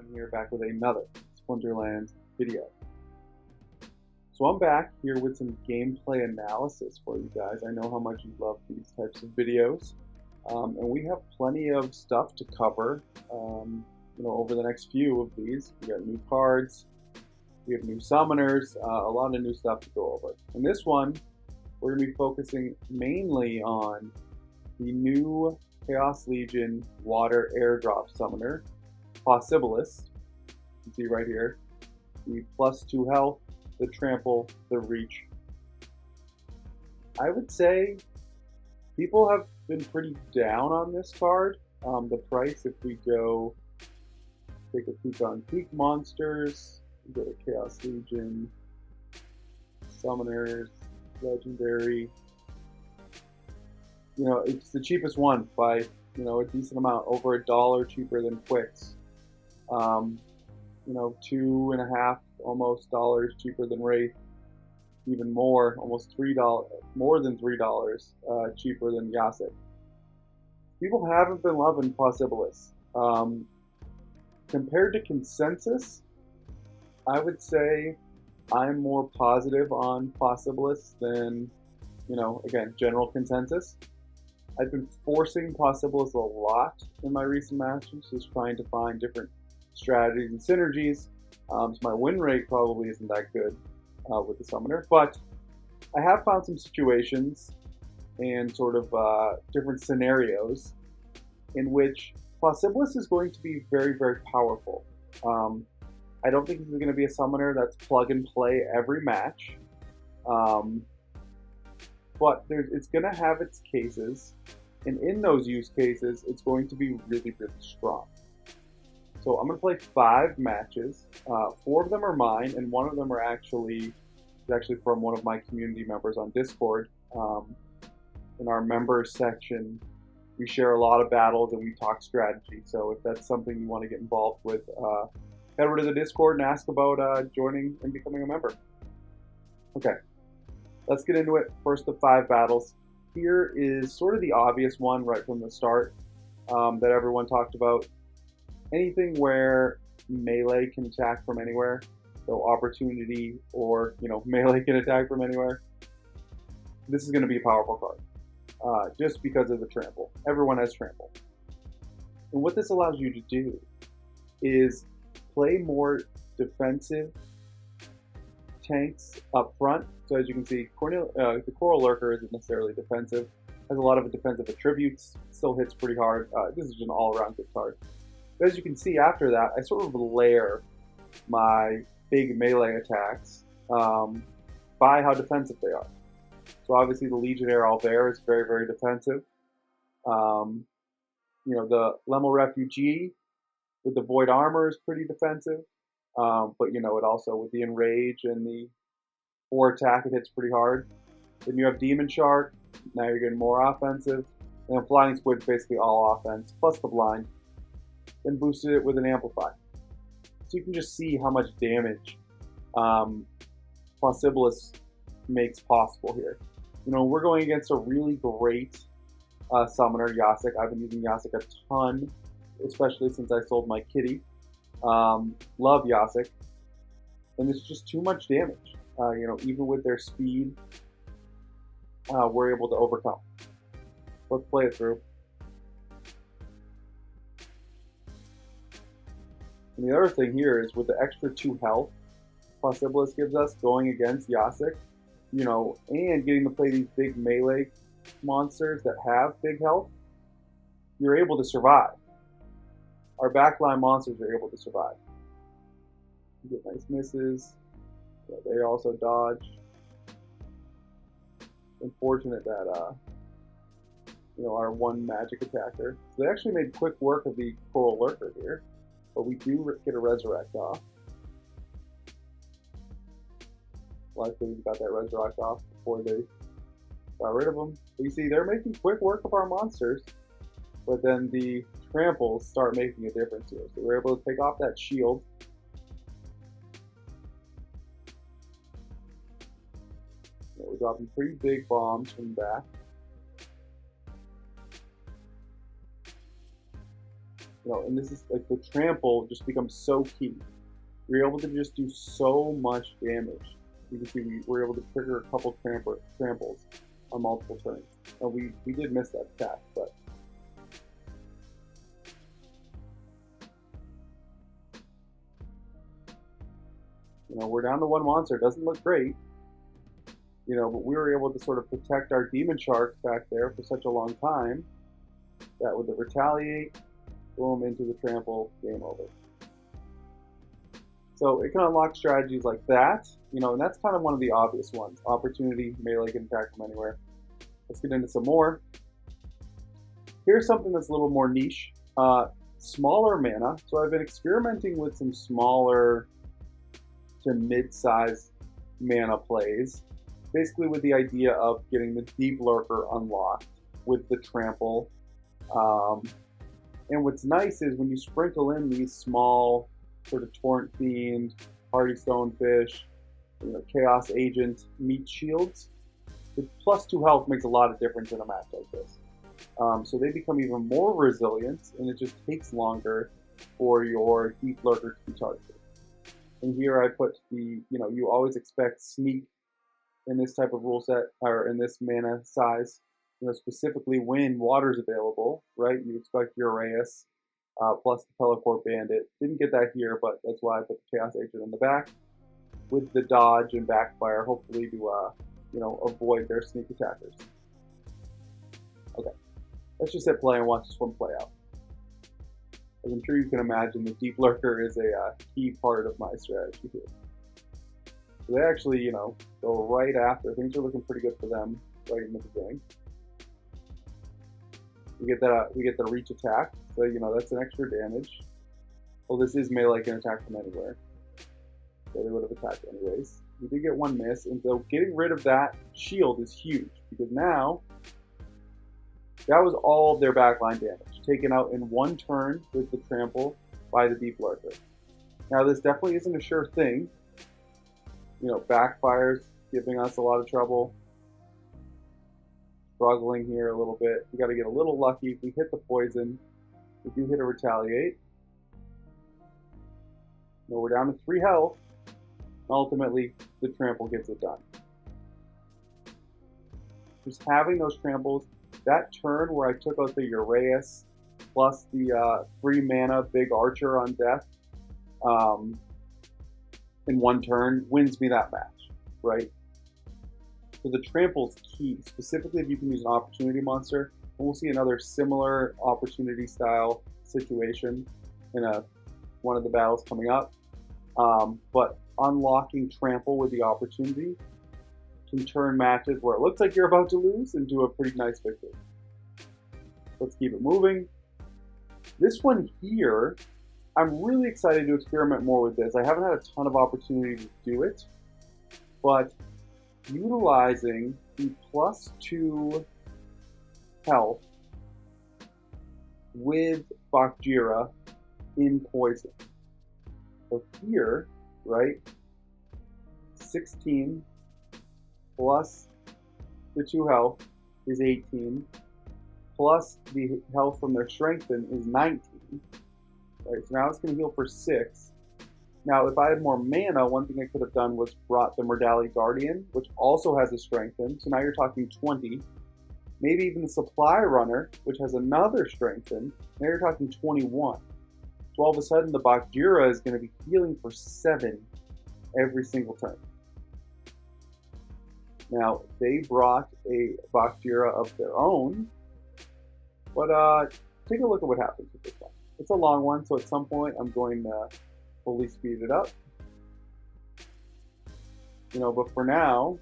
everyone, here back with another Splinterlands video. So I'm back here with some gameplay analysis for you guys. I know how much you love these types of videos, and we have plenty of stuff to cover. Over the next few of these, we got new cards, we have new summoners, a lot of new stuff to go over. In this one, we're going to be focusing mainly on the new Chaos Legion Water Airdrop Summoner, Possibilus. You can see right here, the +2 health, the Trample, the Reach. I would say people have been pretty down on this card. The price, if we go take a peek on peak monsters, we go to Chaos Legion, Summoners, Legendary. It's the cheapest one by a decent amount, over $1 cheaper than Quicks. $2.50 almost dollars cheaper than Wraith, even more, almost $3, more than $3 cheaper than Yasik. People haven't been loving Possibilus. Compared to consensus, I would say I'm more positive on Possibilus than, again, general consensus. I've been forcing Possibilus a lot in my recent matches, just trying to find different strategies and synergies. So my win rate probably isn't that good with the summoner, but I have found some situations and sort of different scenarios in which Possibilus is going to be very, very powerful. I don't think this is going to be a summoner that's plug and play every match, but it's going to have its cases, and in those use cases, it's going to be really, really strong. So I'm going to play 5 matches. 4 of them are mine, and one of them are actually from one of my community members on Discord. In our members section, we share a lot of battles and we talk strategy. So if that's something you want to get involved with, head over to the Discord and ask about joining and becoming a member. Okay, let's get into it. First of 5 battles. Here is sort of the obvious one right from the start that everyone talked about. Anything where melee can attack from anywhere, so opportunity or melee can attack from anywhere, this is going to be a powerful card, just because of the Trample. Everyone has Trample. And what this allows you to do is play more defensive tanks up front. So as you can see, the Coral Lurker isn't necessarily defensive, has a lot of defensive attributes, still hits pretty hard. This is just an all-around good card. But as you can see after that, I sort of layer my big melee attacks by how defensive they are. So obviously the Legionnaire Albert is very, very defensive. The Lemel Refugee with the Void Armor is pretty defensive. But it also, with the Enrage and the 4 attack, it hits pretty hard. Then you have Demon Shark, now you're getting more offensive. And then Flying Squid's basically all offense, plus the Blind. Then boosted it with an Amplify. So you can just see how much damage Possibilus makes possible here. We're going against a really great summoner, Yasik. I've been using Yasik a ton, especially since I sold my kitty. Love Yasik. And it's just too much damage. Even with their speed, we're able to overcome. Let's play it through. And the other thing here is with the extra 2 health Possibilus gives us going against Yasik, and getting to play these big melee monsters that have big health, you're able to survive. Our backline monsters are able to survive. You get nice misses. Yeah, they also dodge. Unfortunate that our 1 magic attacker. So they actually made quick work of the Coral Lurker here. But we do get a Resurrect off. Likely we got that Resurrect off before they got rid of them. But you see, they're making quick work of our monsters, but then the Tramples start making a difference here. So we're able to take off that shield. We're dropping pretty big bombs from the back. And this is like the trample just becomes so key. We're able to just do so much damage. You can see we were able to trigger a couple tramples on multiple turns. And we did miss that attack, but we're down to one monster. It doesn't look great. But we were able to sort of protect our demon sharks back there for such a long time that with the retaliate, boom, into the trample, game over. So it can unlock strategies like that, and that's kind of one of the obvious ones. Opportunity, melee can attack from anywhere. Let's get into some more. Here's something that's a little more niche. Smaller mana. So I've been experimenting with some smaller to mid-size mana plays, basically with the idea of getting the Deep Lurker unlocked with the Trample. And what's nice is when you sprinkle in these small sort of Torrent Fiend, Hardy Stonefish, Chaos Agent meat shields, the +2 health makes a lot of difference in a match like this. So they become even more resilient, and it just takes longer for your Deep Lurker to be targeted. And here I put the, you always expect Sneak in this type of rule set, or in this mana size, specifically when water's available, right? You expect Uraeus plus the Teleport Bandit. Didn't get that here, but that's why I put the Chaos Agent in the back with the dodge and backfire, hopefully to, avoid their sneak attackers. Okay, let's just hit play and watch this one play out. As I'm sure you can imagine, the Deep Lurker is a key part of my strategy here. So they actually, go right after. Things are looking pretty good for them right in the beginning. We get the reach attack, so that's an extra damage. Well, this is melee can attack from anywhere, so they would have attacked anyways. We did get one miss, and so getting rid of that shield is huge because now that was all of their backline damage, taken out in one turn with the trample by the Deep Lurker. Now this definitely isn't a sure thing. Backfire's giving us a lot of trouble. Struggling here a little bit. We got to get a little lucky. If we hit the poison, we do hit a retaliate. We're down to 3 health. Ultimately, the trample gets it done. Just having those tramples, that turn where I took out the Uraeus plus the 3 mana big archer on death in one turn wins me that match, right? So the trample's key, specifically if you can use an opportunity monster. And we'll see another similar opportunity style situation in one of the battles coming up. But unlocking trample with the opportunity can turn matches where it looks like you're about to lose into a pretty nice victory. Let's keep it moving. This one here, I'm really excited to experiment more with this. I haven't had a ton of opportunity to do it, but utilizing the +2 health with Bakjira in poison. So here, right, 16 plus the 2 health is 18, plus the health from their strengthen is 19. Right, so now it's going to heal for 6. Now, if I had more mana, one thing I could have done was brought the Mordali Guardian, which also has a strengthen. So now you're talking 20. Maybe even the Supply Runner, which has another strengthen. Now you're talking 21. So all of a sudden, the Bakjira is going to be healing for 7 every single turn. Now, they brought a Bakjira of their own, but take a look at what happens with this one. It's a long one, so at some point I'm going to fully speed it up. But for now,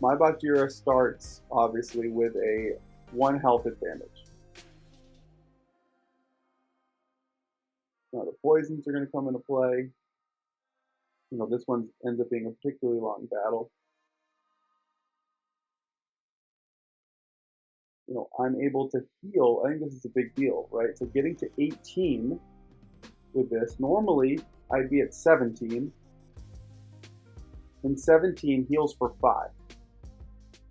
my Bakjira starts, obviously, with a 1 health advantage. Now the poisons are going to come into play. This one ends up being a particularly long battle. I'm able to heal. I think this is a big deal, right? So getting to 18 with this, normally I'd be at 17. And 17 heals for 5.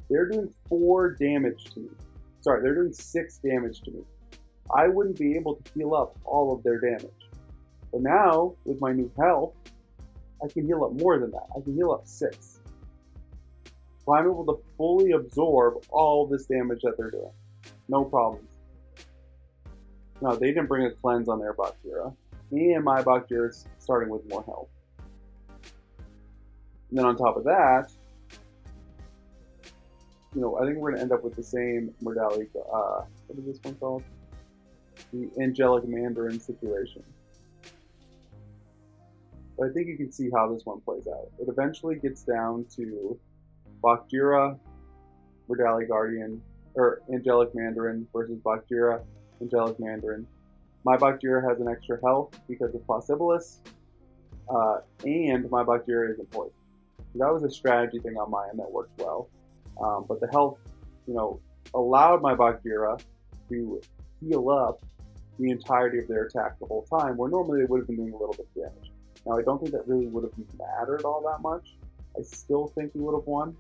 They're doing 4 damage to me. sorry, they're doing 6 damage to me. I wouldn't be able to heal up all of their damage. But now, with my new health, I can heal up more than that. I can heal up 6. So I'm able to fully absorb all this damage that they're doing. No problems. No, they didn't bring a cleanse on their Bakjira. And my Bakjira is starting with more health. And then on top of that, I think we're going to end up with the same modality. What is this one called? The Angelic Mandarin situation. But I think you can see how this one plays out. It eventually gets down to Bakjira, Modality Guardian, or Angelic Mandarin versus Bakjira, Angelic Mandarin. My Bakjira has an extra health because of Possibilus, and my Bakjira isn't poisoned. So that was a strategy thing on my end that worked well. But the health, allowed my Bakjira to heal up the entirety of their attack the whole time, where normally they would have been doing a little bit of damage. Now, I don't think that really would have mattered all that much. I still think we would have won.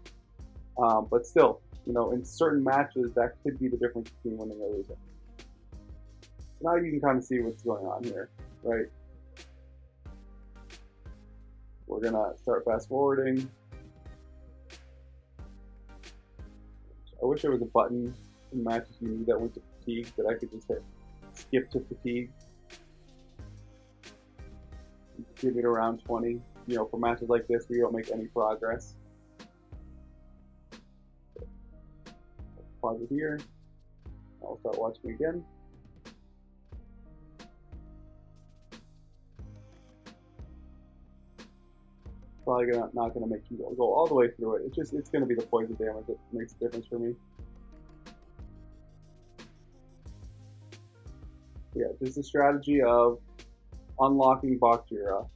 But still, in certain matches, that could be the difference between winning or losing. So now you can kind of see what's going on here, right? We're going to start fast forwarding. I wish there was a button in matches you knew that went to fatigue that I could just hit skip to fatigue. Give it around 20. For matches like this where you don't make any progress. Let's pause it here. I'll start watching again. Probably not gonna make you go all the way through it. It's gonna be the poison damage that makes a difference for me. Yeah, just the strategy of unlocking Bakjira,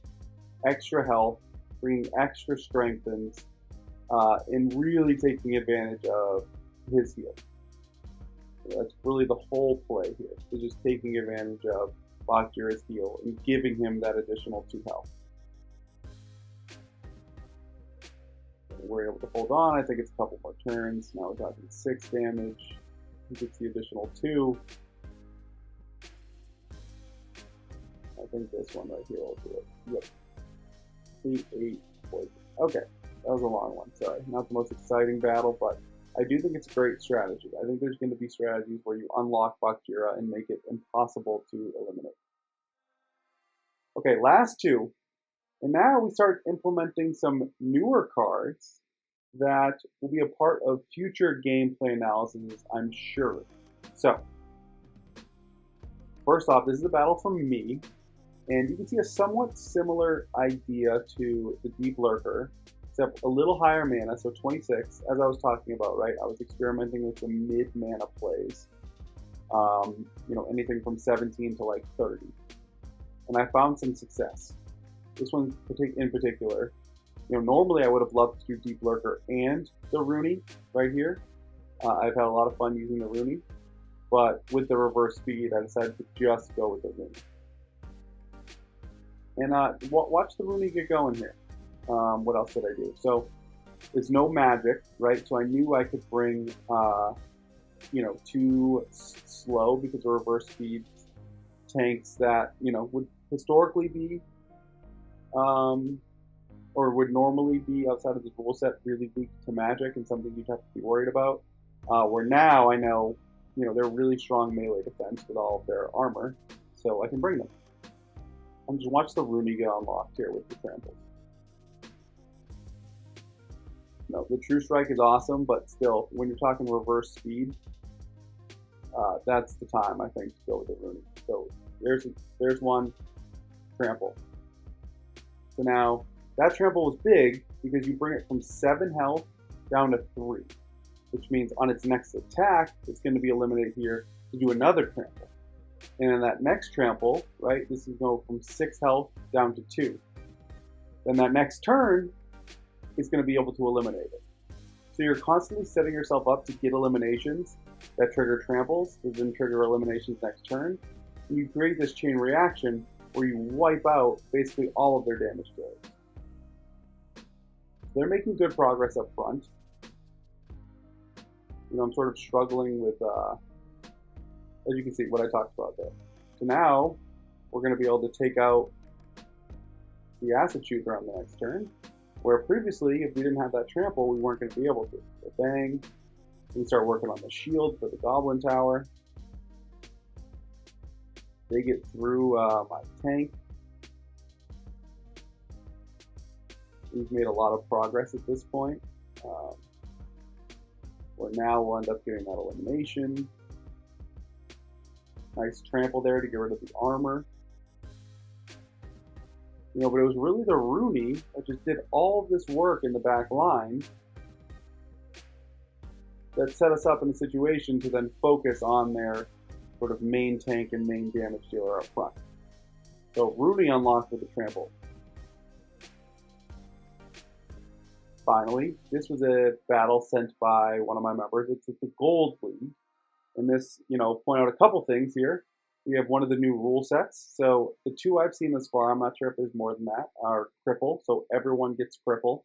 extra health, bringing extra strengthens, and really taking advantage of his heal. That's really the whole play here, is just taking advantage of Bakjira's heal and giving him that additional 2 health. We're able to hold on. I think it's a couple more turns. Now we're talking 6 damage. He gets the additional 2. I think this one right here will do it. Yep. 8 poison. Okay, that was a long one. Sorry, not the most exciting battle, but I do think it's a great strategy. I think there's going to be strategies where you unlock Bakjira and make it impossible to eliminate. Okay, last 2. And now we start implementing some newer cards that will be a part of future gameplay analyses, I'm sure. So, first off, this is a battle from me. And you can see a somewhat similar idea to the Deep Lurker, except a little higher mana, so 26, as I was talking about, right? I was experimenting with some mid-mana plays, anything from 17 to like 30. And I found some success. This one in particular, normally I would have loved to do Deep Lurker and the Rooney right here. I've had a lot of fun using the Rooney, but with the reverse speed, I decided to just go with the Rooney. And watch the Rooney get going here. What else did I do? So there's no magic, right? So I knew I could bring, 2 slow because of reverse speed tanks that, would historically be, or would normally be outside of this rule set really weak to magic and something you'd have to be worried about. Where now I know, they're really strong melee defense with all of their armor, so I can bring them. And just watch the Rooney get unlocked here with the Trample. The True Strike is awesome, but still, when you're talking reverse speed, that's the time, I think, to go with the Rooney. So there's one Trample. So now, that Trample was big because you bring it from 7 health down to 3, which means on its next attack, it's going to be eliminated here to do another Trample. And in that next Trample, right, this is going from 6 health down to 2. Then that next turn, it's going to be able to eliminate it. So you're constantly setting yourself up to get eliminations that trigger Tramples, that then trigger eliminations next turn. And you create this chain reaction where you wipe out basically all of their damage dealers. They're making good progress up front. I'm sort of struggling with, as you can see, what I talked about there. So now we're going to be able to take out the acid shooter on the next turn, where previously, if we didn't have that trample, we weren't going to be able to. So bang, we start working on the shield for the goblin tower. They get through my tank. We've made a lot of progress at this point. Where now we'll end up getting that elimination. Nice trample there to get rid of the armor. But it was really the Rooney that just did all of this work in the back line that set us up in a situation to then focus on their sort of main tank and main damage dealer up front. So Rooney unlocked with the trample. Finally, this was a battle sent by one of my members. It's the Gold League. And this, point out a couple things here. We have one of the new rule sets. So the two I've seen thus far, I'm not sure if there's more than that, are cripple. So everyone gets cripple,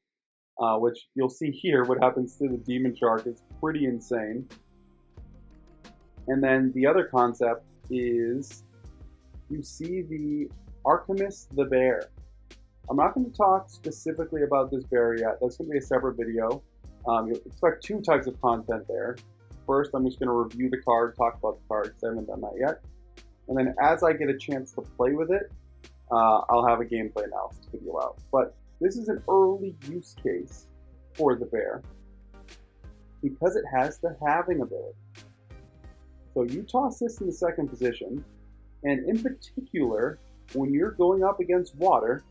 which you'll see here what happens to the Demon Shark is pretty insane. And then the other concept is you see the Archimist the Bear. I'm not going to talk specifically about this bear yet. That's going to be a separate video. You'll expect two types of content there. First, I'm just going to review the card, talk about the card, because I haven't done that yet. And then as I get a chance to play with it, I'll have a gameplay analysis video out. But this is an early use case for the bear because it has the halving ability. So you toss this in the second position, and in particular, when you're going up against water,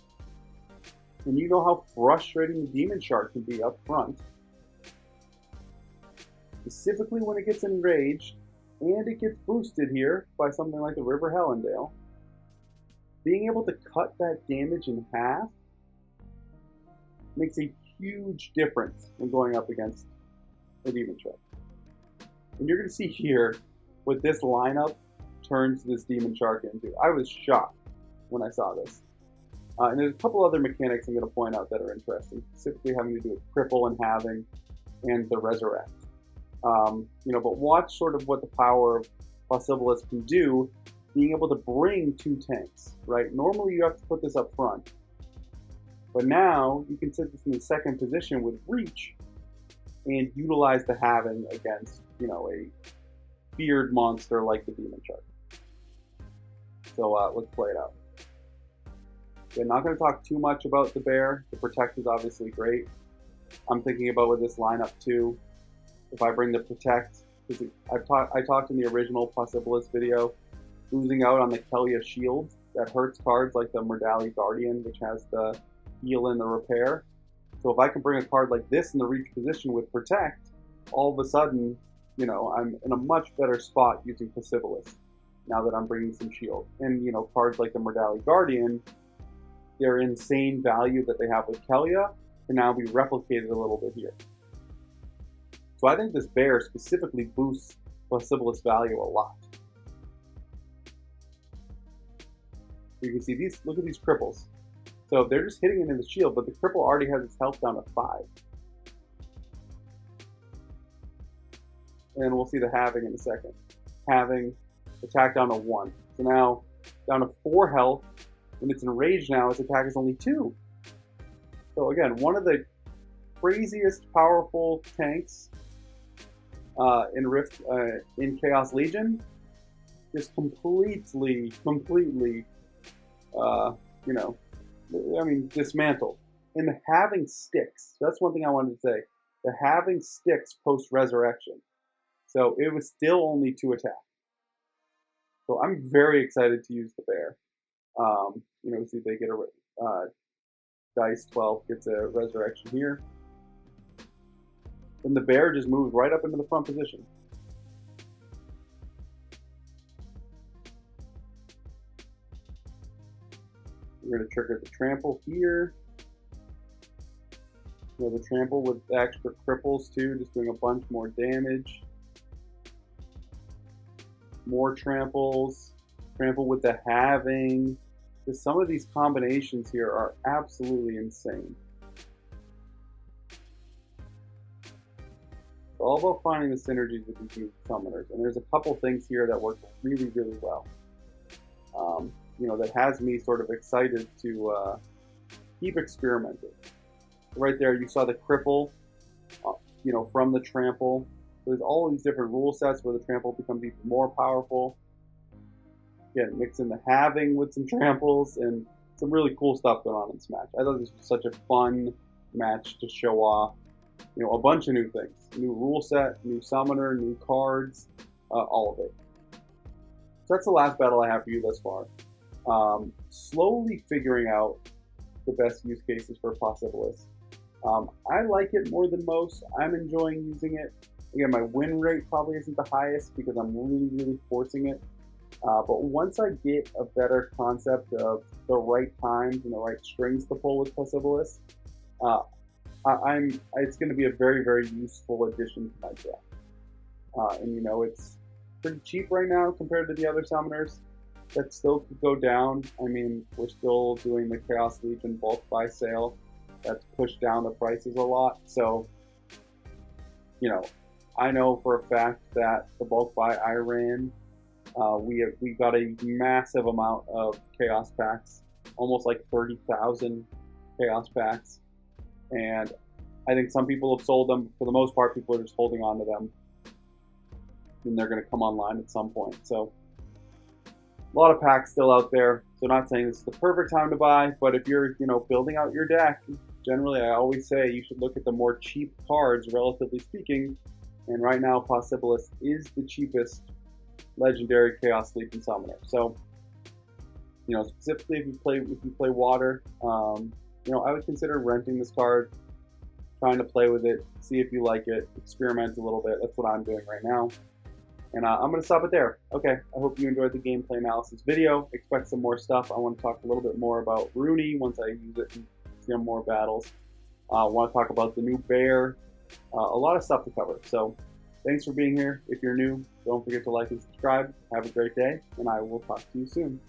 and you know how frustrating the Demon Shark can be up front, specifically when it gets enraged, and it gets boosted here by something like the River Hellendale, being able to cut that damage in half makes a huge difference when going up against a Demon Shark. And you're going to see here what this lineup turns this Demon Shark into. I was shocked when I saw this. And there's a couple other mechanics I'm going to point out that are interesting, specifically having to do with cripple and halving and the resurrect. But watch sort of what the power of Possibilus can do, being able to bring two tanks, right? Normally you have to put this up front, but now you can set this in the second position with reach and utilize the halving against, a feared monster like the Demon Shark. So let's play it out. Okay, not going to talk too much about the bear. The protect is obviously great. I'm thinking about with this lineup too. If I bring the protect, because I talked in the original Possibilus video, losing out on the Kelia shield that hurts cards like the Mordali Guardian, which has the heal and the repair. So if I can bring a card like this in the reach position with protect, all of a sudden, I'm in a much better spot using Possibilus now that I'm bringing some shield. And cards like the Mordali Guardian, their insane value that they have with Kelia can now be replicated a little bit here. So I think this bear specifically boosts Possibilus value a lot. You can see these, look at these cripples. So they're just hitting it in the shield, but the cripple already has its health down to 5. And we'll see the halving in a second. Halving, attack down to 1. So now down to 4 health. When it's enraged now, its attack is only 2. So again, one of the craziest powerful tanks in Rift, in Chaos Legion, is completely, dismantled. And the halving sticks. So that's one thing I wanted to say. The halving sticks post-resurrection. So it was still only 2 attacks. So I'm very excited to use the bear. See if they get a dice 12 gets a resurrection here. Then the bear just moves right up into the front position. We're going to trigger the trample here. The trample with extra cripples too, just doing a bunch more damage. More tramples. Trample with the halving. Because some of these combinations here are absolutely insane. all about finding the synergies with these new summoners, and there's a couple things here that work really, really well. That has me sort of excited to keep experimenting. Right there, you saw the cripple, from the trample. There's all these different rule sets where the trample becomes even more powerful. Again, mix in the halving with some tramples and some really cool stuff going on in this match. I thought this was such a fun match to show off, a bunch of new things. New rule set, new summoner, new cards, all of it. So that's the last battle I have for you thus far. Slowly figuring out the best use cases for Possibilus. I like it more than most. I'm enjoying using it. Again, my win rate probably isn't the highest because I'm really, really forcing it. But once I get a better concept of the right times and the right strings to pull with Possibilus, it's going to be a very, very useful addition to my deck. It's pretty cheap right now compared to the other summoners. That still could go down. I mean, we're still doing the Chaos Legion bulk buy sale. That's pushed down the prices a lot. So, I know for a fact that the bulk buy I ran, we got a massive amount of Chaos packs, almost like 30,000 Chaos packs. And I think some people have sold them. For the most part, people are just holding on to them. And they're going to come online at some point. So, a lot of packs still out there, so not saying this is the perfect time to buy, but if you're, building out your deck, generally I always say you should look at the more cheap cards, relatively speaking, and right now Possibilus is the cheapest legendary Chaos Legion summoner. So, specifically if you play water, I would consider renting this card, trying to play with it, see if you like it, experiment a little bit. That's what I'm doing right now. And I'm going to stop it there. Okay, I hope you enjoyed the gameplay analysis video. Expect some more stuff. I want to talk a little bit more about Rooney once I use it and see more battles. I want to talk about the new bear. A lot of stuff to cover. So thanks for being here. If you're new, don't forget to like and subscribe. Have a great day, and I will talk to you soon.